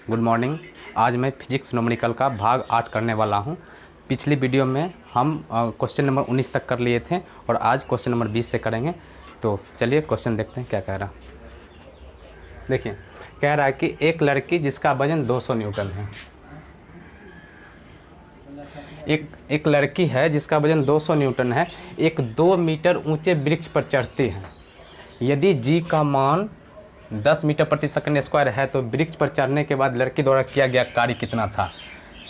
Good morning. आज मैं physics numerical का भाग 8 करने वाला हूं। पिछली वीडियो में हम क्वेश्चन नंबर 19 तक कर लिए थे और आज क्वेश्चन नंबर 20 से करेंगे। तो चलिए क्वेश्चन देखते हैं क्या कह रहा। देखिए, कह रहा है कि एक लड़की जिसका वजन 200 न्यूटन है, एक लड़की है जिसका वजन 200 न्यूटन है, एक 2 मीटर ऊंचे वृक्ष पर चढ़ती है। यदि जी का मान 10 मीटर प्रति सेकंड स्क्वायर है तो वृक्ष पर चढ़ने के बाद लड़की द्वारा किया गया कार्य कितना था।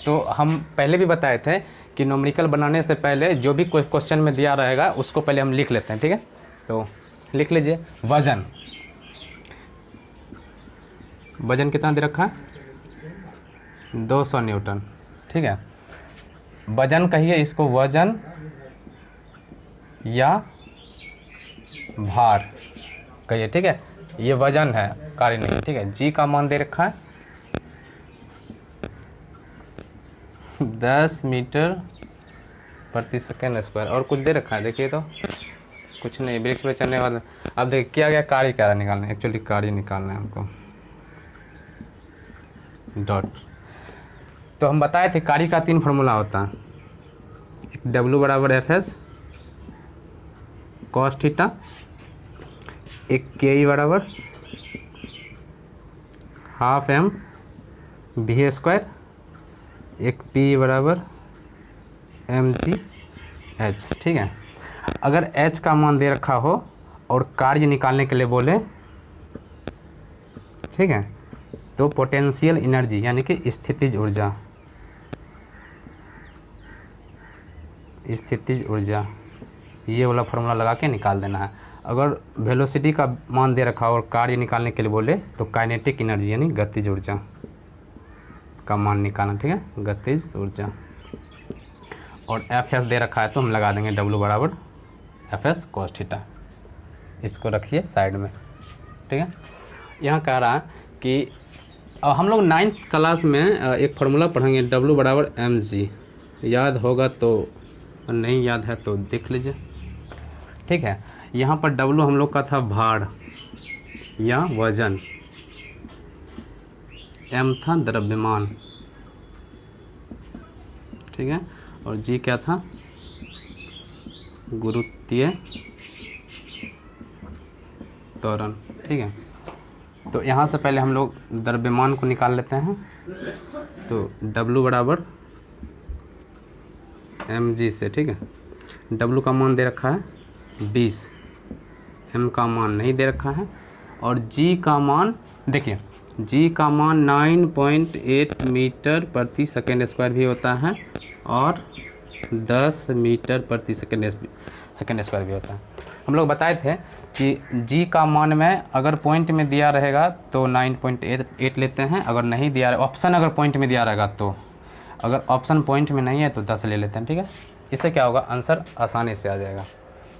तो हम पहले भी बताए थे कि न्यूमेरिकल बनाने से पहले जो भी कोई क्वेश्चन में दिया रहेगा उसको पहले हम लिख लेते हैं, ठीक है। तो लिख लीजिए, वजन कितना दे रखा है, 200 न्यूटन, ठीक है। वजन कहिए इसको, वजन या भार कहिए, ठीक है। ये वजन है, कार्य नहीं, ठीक है। जी का मान दे रखा है 10 मीटर प्रति सेकंड स्क्वायर, और कुछ दे रखा है, देखिए तो कुछ नहीं, वृक्ष पे चलने वाला। अब देखिए किया गया कार्य क्या निकालना है, एक्चुअली कार्य निकालना है हमको, डॉट। तो हम बताए थे कार्य का 3 फार्मूला होता है, एक W बराबर FS cos थीटा, एक KE बराबर हाफ M V स्क्वायर, एक P बराबर mg h, ठीक है। अगर h का मान दे रखा हो और कार्य निकालने के लिए बोले, ठीक है, तो पोटेंशियल एनर्जी यानी कि स्थितिज ऊर्जा, ये वाला फार्मूला लगा के निकाल देना है। अगर वेलोसिटी का मान दे रखा हो और कार्य निकालने के लिए बोले तो काइनेटिक एनर्जी यानी गतिज ऊर्जा का मान निकालना, ठीक है, गतिज ऊर्जा। और FS दे रखा है तो हम लगा देंगे W बराबर FS cos थीटा। इसको रखिए साइड में, ठीक है। यहाँ कह रहा है कि हम लोग 9th क्लास में एक फार्मूला पढ़ेंगे, W बराबर mg, याद होगा तो, नहीं याद है तो देख लीजिए, ठीक है। यहाँ पर W हम लोग का था भार या वजन, M था द्रव्यमान, ठीक है, और G क्या था, गुरुत्वीय त्वरण, ठीक है। तो यहाँ से पहले हम लोग द्रव्यमान को निकाल लेते हैं। तो W बराबर mg से, ठीक है, W का मान दे रखा है 20, M का मान नहीं दे रखा है, और G का मान देखिए, G का मान 9.8 मीटर प्रति सेकंड स्क्वायर भी होता है और 10 मीटर प्रति सेकंड स्क्वायर भी होता है। हम लोग बताए थे कि G का मान में अगर पॉइंट में दिया रहेगा तो 9.8 लेते हैं, अगर नहीं दिया, ऑप्शन अगर पॉइंट में दिया रहेगा तो, अगर ऑप्शन पॉइंट में नहीं है तो 10 ले लेते हैं, ठीक है। इससे क्या होगा, आंसर आसानी से आ जाएगा।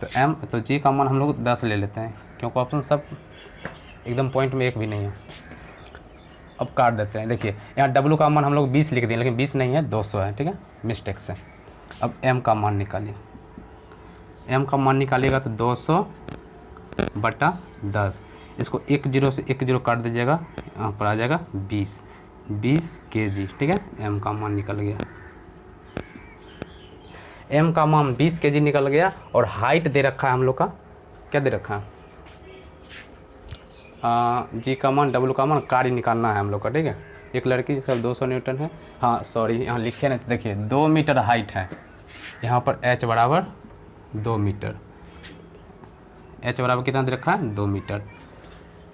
तो G का मान हम लोग 10 ले लेते हैं, क्योंकि ऑप्शन सब एकदम पॉइंट में एक भी नहीं है। अब काट देते हैं, देखिए यहाँ W का मान हम लोग 20 लिख दिए, लेकिन 20 नहीं है, 200 है, ठीक है, मिस्टेक से। अब M का मान निकालिए, M का मान निकालिएगा तो 200 बटा 10, इसको 1 0 से 1 0 काट दीजिएगा, यहाँ पर आ जाएगा 20 kg, ठीक है। M का मान निकल गया, M का मान 20 kg निकल गया। और हाइट दे रखा है हम लोग का, क्या दे रखा है, G का मान, W का मान, कार्य निकालना है हम लोग का, ठीक है। एक लड़की सर 200 न्यूटन है, हाँ सॉरी यहाँ लिखे नहीं, तो देखिए 2 मीटर हाइट है, यहाँ पर H बराबर 2 मीटर, H बराबर कितना दे रखा है, 2 मीटर।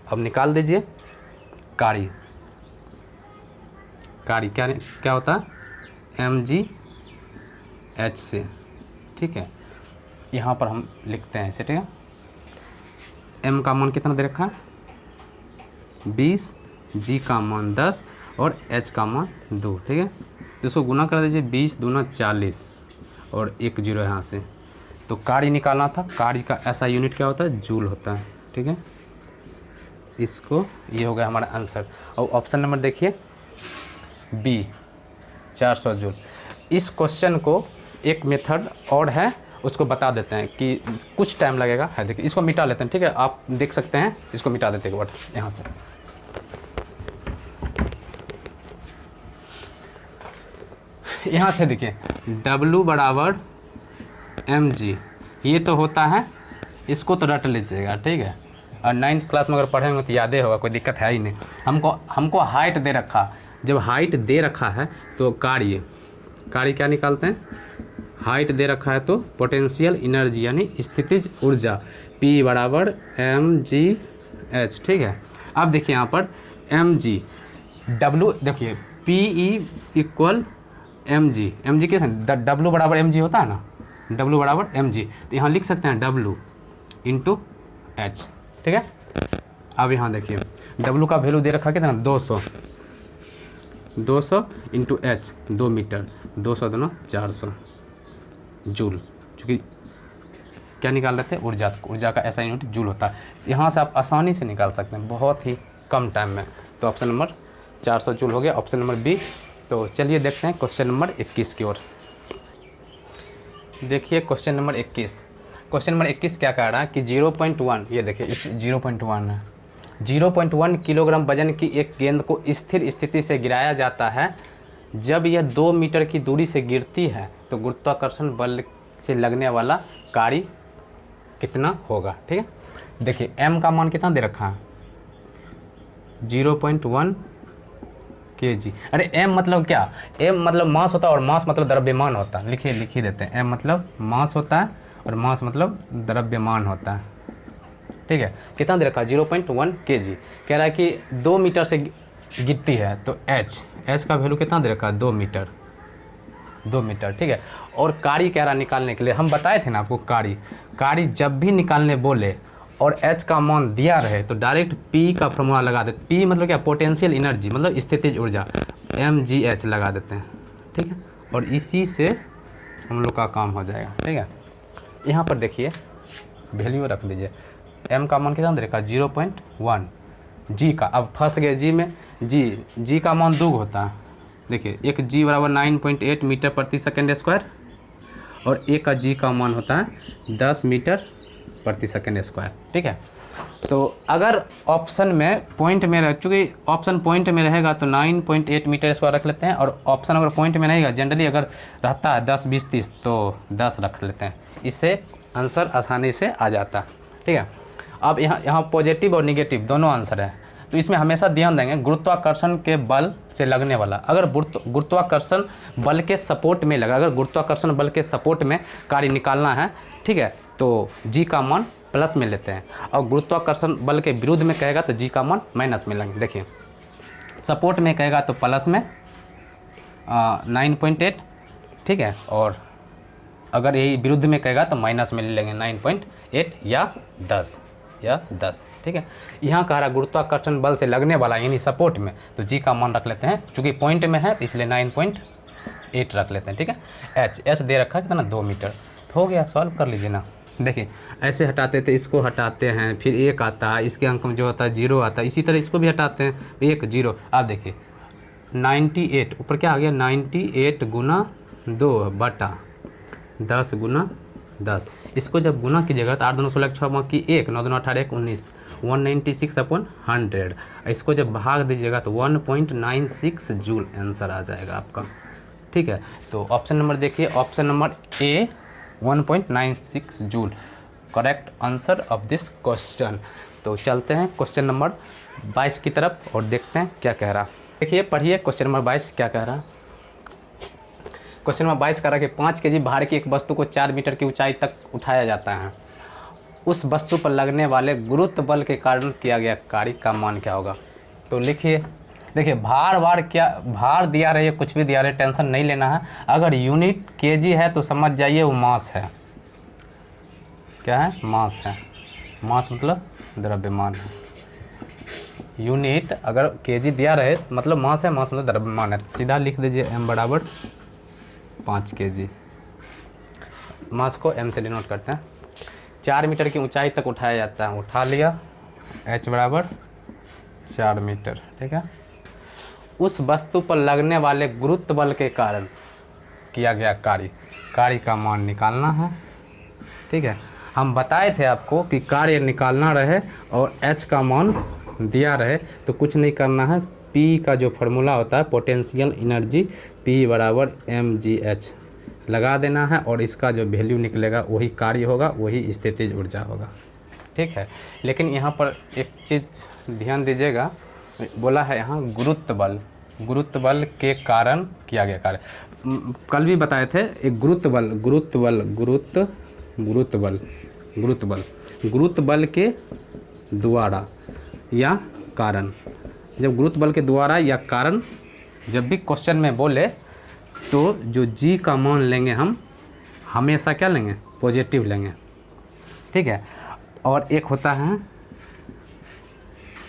अब निकाल दीजिए कार्य क्या होता है, mg h से, ठीक है। यहाँ पर हम लिखते हैं इसे, ठीक है। M का मान कितना दे रखा है 20, G का मान 10 और H का मान 2, ठीक है। तो इसको गुना कर दीजिए, 20 दूना 40 और 1 0 यहाँ से। तो कार्य निकालना था, कार्य का ऐसा यूनिट क्या होता है, जूल होता है, ठीक है। इसको, ये हो गया हमारा आंसर। और ऑप्शन नंबर देखिए B 400 जूल। इस क्वेश्चन को एक मेथड और है, उसको बता देते हैं कि कुछ टाइम लगेगा, है देखिए, इसको मिटा लेते हैं, ठीक है। आप देख सकते हैं, इसको मिटा देते हैं एक बार यहाँ से। यहाँ से देखिए W बराबर mg, ये तो होता है, इसको तो रट लीजिएगा, ठीक है। और 9th क्लास में अगर पढ़ेंगे तो याद ही होगा, कोई दिक्कत है ही नहीं। हमको हाइट दे रखा, जब हाइट दे रखा है तो कार्य क्या निकालते हैं, हाइट दे रखा है तो पोटेंशियल एनर्जी यानी स्थितिज ऊर्जा P बराबर mgh, ठीक है। अब देखिए यहाँ पर mg W, देखिए PE इक्वल mg कैसे, W बराबर mg होता है ना, W बराबर mg, तो यहाँ लिख सकते हैं W इंटू h, ठीक है। अब यहाँ देखिए W का वैल्यू दे रखा कितना, 200 इंटू h, 2 मीटर, 200 दोनों 400 जूल, चूँकि क्या निकाल रहे थे, ऊर्जा का ऐसा यूनिट जूल होता है। यहाँ से आप आसानी से निकाल सकते हैं बहुत ही कम टाइम में। तो ऑप्शन नंबर 400 जूल हो गया, ऑप्शन नंबर बी। तो चलिए देखते हैं क्वेश्चन नंबर 21 की ओर। देखिए क्वेश्चन नंबर 21, क्वेश्चन नंबर 21 क्या कह रहा है कि 0.1, ये देखिए इस 0.1 है, 0.1 किलोग्राम वजन की एक गेंद को स्थिर स्थिति से गिराया जाता है। जब यह 2 मीटर की दूरी से गिरती है तो गुरुत्वाकर्षण बल से लगने वाला कार्य कितना होगा, ठीक है। देखिए m का मान कितना दे रखा है, 0.1 kg। अरे m मतलब क्या, m मतलब मास होता है और मास मतलब द्रव्यमान होता है। लिख ही देते हैं, m मतलब मास होता है और मास मतलब द्रव्यमान होता है, ठीक है। कितना दे रखा है, 0.1 kg। कह रहा है कि 2 मीटर से गिरती है तो h का वैल्यू कितना दे रखा है, 2 मीटर, ठीक है। और कार्य कह रहा निकालने के लिए, हम बताए थे ना आपको, कार्य जब भी निकालने बोले और h का मान दिया रहे तो डायरेक्ट P का फॉर्मूला लगा देते। P मतलब क्या, पोटेंशियल एनर्जी मतलब स्थितिज ऊर्जा, mgh लगा देते हैं, ठीक है। और इसी से हम लोग का काम हो जाएगा, ठीक है। यहाँ पर देखिए वैल्यू रख दीजिए, m का मान कितना दे रखा, 0.1, g का, अब फंस गए g में, g का मान 2 होता है। देखिए एक g बराबर 9.8 मीटर प्रति सेकेंड स्क्वायर और एक का g का मान होता है 10 मीटर प्रति सेकेंड स्क्वायर, ठीक है। तो अगर ऑप्शन में पॉइंट में रह, चूँकि ऑप्शन पॉइंट में रहेगा तो 9.8 मीटर स्क्वायर रख लेते हैं, और ऑप्शन अगर पॉइंट में रहेगा, जनरली अगर रहता है 10, 20, 30 तो 10 रख लेते हैं। इससे आंसर आसानी से आ जाता है, ठीक है। अब यहाँ पॉजिटिव और निगेटिव दोनों आंसर है, तो इसमें हमेशा ध्यान देंगे गुरुत्वाकर्षण के बल से लगने वाला। अगर गुरुत्वाकर्षण बल के सपोर्ट में लगा, अगर गुरुत्वाकर्षण बल के सपोर्ट में कार्य निकालना है, ठीक है, तो जी का मान प्लस में लेते हैं, और गुरुत्वाकर्षण बल के विरुद्ध में कहेगा तो जी का मान माइनस में लेंगे। देखिए सपोर्ट में कहेगा तो प्लस में 9.8, ठीक है, और अगर यही विरुद्ध में कहेगा तो माइनस में ले लेंगे 9.8 या 10, ठीक है। यहाँ कह रहा गुरुत्वाकर्षण बल से लगने वाला यानी सपोर्ट में, तो जी का मान रख लेते हैं, चूँकि पॉइंट में है तो इसलिए 9.8 रख लेते हैं, ठीक है। एच दे रखा है कितना, 2 मीटर, तो हो गया, सॉल्व कर लीजिए ना। देखिए ऐसे हटाते थे, इसको हटाते हैं, फिर 1 आता है, इसके अंक में जो होता है 0 आता है, इसी तरह इसको भी हटाते हैं, 1 0। आप देखिए 98 ऊपर क्या आ गया, 98 गुना 2 बटा 10 गुना 10। इसको जब गुना कीजिएगा तो 8 दूनी 16 6 की 1, 9 दूनी 18 19, 196/100। इसको जब भाग दीजिएगा तो 1.96 जूल आंसर आ जाएगा आपका, ठीक है। तो ऑप्शन नंबर देखिए, option number A 1.96 joule correct answer of this question. तो चलते हैं क्वेश्चन नंबर 22 की तरफ और देखते हैं क्या कह रहा। देखिए पढ़िए क्वेश्चन नंबर 22 क्या कह रहा। क्वेश्चन नंबर 22 कह रहा है कि 5 kg भार की एक वस्तु को 4 मीटर की ऊंचाई तक उठाया जाता है। उस वस्तु पर लगने वाले गुरुत्व बल के कारण किया गया कार्य का मान क्या होगा। तो लिखिए, देखिए भार क्या, भार दिया रहे, कुछ भी दिया रहे, टेंशन नहीं लेना है। अगर यूनिट केजी है तो समझ जाइए वो मास है। क्या है, मास है। मास मतलब द्रव्यमान है। यूनिट अगर केजी दिया रहे मतलब मास है, मास मतलब द्रव्यमान है। सीधा लिख दीजिए m बराबर 5 kg। मास को m से डिनोट करते हैं। 4 मीटर की ऊंचाई तक उठाया जाता है, उठा लिया, h बराबर 4 मीटर, ठीक है। उस वस्तु पर लगने वाले गुरुत्व बल के कारण किया गया कार्य का मान निकालना है, ठीक है। हम बताए थे आपको कि कार्य निकालना रहे और h का मान दिया रहे तो कुछ नहीं करना है, पी का जो फार्मूला होता है पोटेंशियल एनर्जी पी बराबर mgh लगा देना है और इसका जो वैल्यू निकलेगा वही कार्य होगा, वही स्थितिज ऊर्जा होगा। ठीक है, लेकिन यहाँ पर एक चीज़ ध्यान दीजिएगा, बोला है यहाँ गुरुत्व बल के कारण किया गया कार्य। कल भी बताए थे एक गुरुत्व बल के द्वारा या कारण। जब गुरुत्व बल के द्वारा या कारण जब भी क्वेश्चन में बोले तो जो जी का मान लेंगे हम हमेशा क्या लेंगे, पॉजिटिव लेंगे। ठीक है, और एक होता है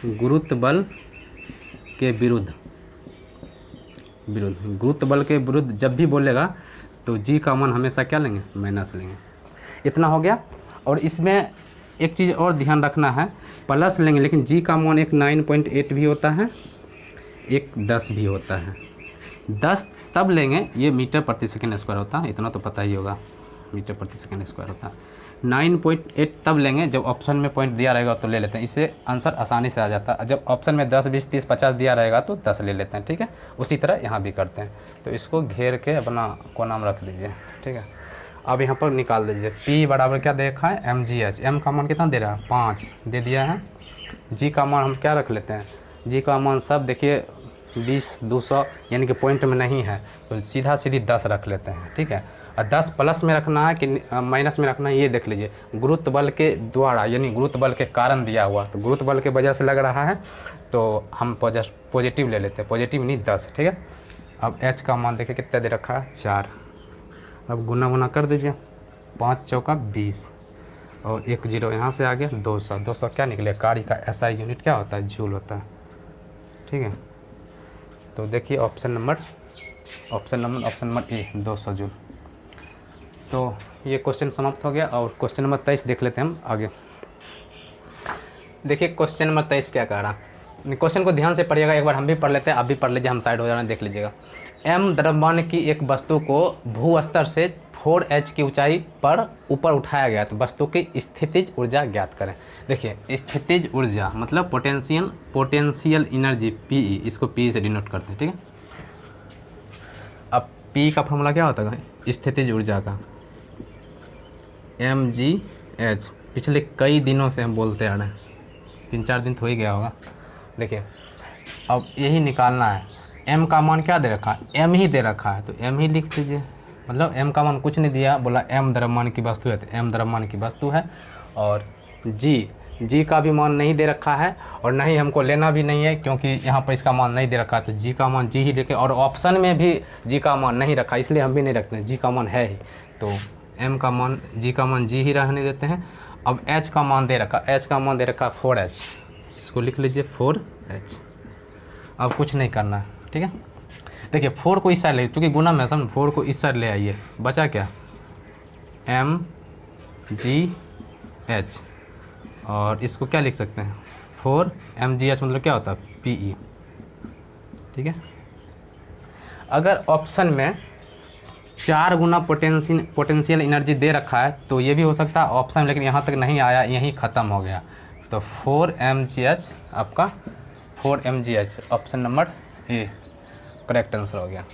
गुरुत्व बल के विरुद्ध, गुरुत्व बल के विरुद्ध जब भी बोलेगा तो जी का मान हमेशा क्या लेंगे, माइनस लेंगे। इतना हो गया। और इसमें एक चीज़ और ध्यान रखना है, प्लस लेंगे लेकिन जी का मान एक 9.8 भी होता है, एक 10 भी होता है। 10 तब लेंगे, ये मीटर प्रति सेकंड स्क्वायर होता है, इतना तो पता ही होगा, मीटर प्रति सेकंड स्क्वायर होता है। 9.8 तब लेंगे जब ऑप्शन में पॉइंट दिया रहेगा तो ले लेते हैं, इससे आंसर आसानी से आ जाता है। जब ऑप्शन में 10, 20, 30, 50 दिया रहेगा तो 10 ले लेते हैं। ठीक है, उसी तरह यहाँ भी करते हैं। तो इसको घेर के अपना कोना में रख दीजिए। ठीक है, अब यहाँ पर निकाल दीजिए। P बराबर क्या दे रखा है, mgh। m का मान कितना दे रहा है, 5 दे दिया है। g का मान हम क्या रख लेते हैं, g का मान सब देखिए 20, 200 यानी कि पॉइंट में नहीं है तो सीधी 10 रख लेते हैं। ठीक है, और 10 प्लस में रखना है कि माइनस में रखना है, ये देख लीजिए। गुरुत्व बल के द्वारा यानी गुरुत्व बल के कारण दिया हुआ, तो गुरुत्व बल के वजह से लग रहा है तो हम पॉजिटिव ले लेते हैं, पॉजिटिव नहीं 10। ठीक है, अब h का मान देखिए कितना दे रखा है, 4। अब गुना कर दीजिए, 5 चौका 20 और 1 0 यहाँ से आ गया 200। 200 क्या निकले, कार्य का SI यूनिट क्या होता है, जूल होता है। ठीक है, तो देखिए ऑप्शन नंबर ए 200 जूल। तो ये क्वेश्चन समाप्त हो गया। और क्वेश्चन नंबर 23 देख लेते हैं हम आगे। देखिए क्वेश्चन नंबर 23 क्या कह रहा है, क्वेश्चन को ध्यान से पढ़िएगा, एक बार हम भी पढ़ लेते हैं, आप भी पढ़ लीजिए, हम साइड हो जाना देख लीजिएगा। m द्रव्यमान की एक वस्तु को भू स्तर से 4h की ऊंचाई पर ऊपर उठाया गया तो वस्तु की स्थितिज ऊर्जा ज्ञात करें। देखिए स्थितिज ऊर्जा मतलब पोटेंशियल एनर्जी PE, इसको PE से डिनोट करते हैं। ठीक है, अब P का फॉर्मूला क्या होता है स्थितिज ऊर्जा का, mgh। पिछले कई दिनों से हम बोलते आ रहे हैं, 3-4 दिन तो हो ही गया होगा। देखिए अब यही निकालना है। m का मान क्या दे रखा है, m ही दे रखा है तो m ही लिख दीजिए। मतलब m का मान कुछ नहीं दिया, बोला m द्रव्यमान की वस्तु है तो m द्रव्यमान की वस्तु है। और g का भी मान नहीं दे रखा है और नहीं हमको लेना भी नहीं है क्योंकि यहाँ पर इसका मान नहीं दे रखा है, तो g का मान g ही लेके, और ऑप्शन में भी g का मान नहीं रखा इसलिए हम भी नहीं रखते हैं, g का मान है ही, तो m का मान g का मान g ही रहने देते हैं। अब h का मान दे रखा, h का मान दे रखा 4h, इसको लिख लीजिए 4h। अब कुछ नहीं करना है। ठीक है, देखिए 4 को इस साइड ले, चूँकि गुना में समझ 4 को इस साइड ले आइए, बचा क्या mgh, और इसको क्या लिख सकते हैं 4 mgh मतलब क्या होता है PE। ठीक है, अगर ऑप्शन में 4 गुना पोटेंशियल एनर्जी दे रखा है तो ये भी हो सकता है ऑप्शन, लेकिन यहाँ तक नहीं आया, यहीं ख़त्म हो गया। तो 4 mgh आपका 4 mgh option number A correct answer हो गया।